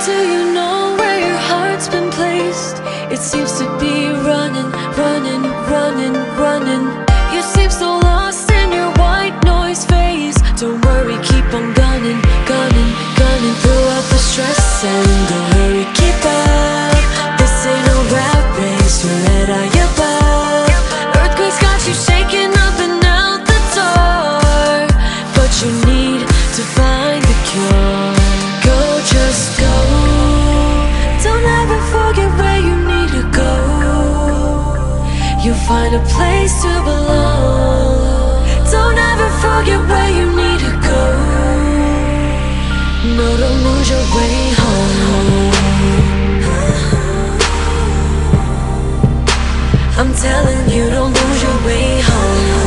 Do you know where your heart's been placed? It seems to be running, running, running, running. You seem so lost in your white noise phase. Don't worry, keep on gunning, gunning, gunning. Throw out the stress and go hurry, keep up. This ain't no rap race, you're let out your butt. Earthquakes got you shaking up and out the door, but you need to find the cure. Go, just go. Don't ever forget where you need to go. You'll find a place to belong. Don't ever forget where you need to go. No, don't lose your way home. I'm telling you, don't lose your way home.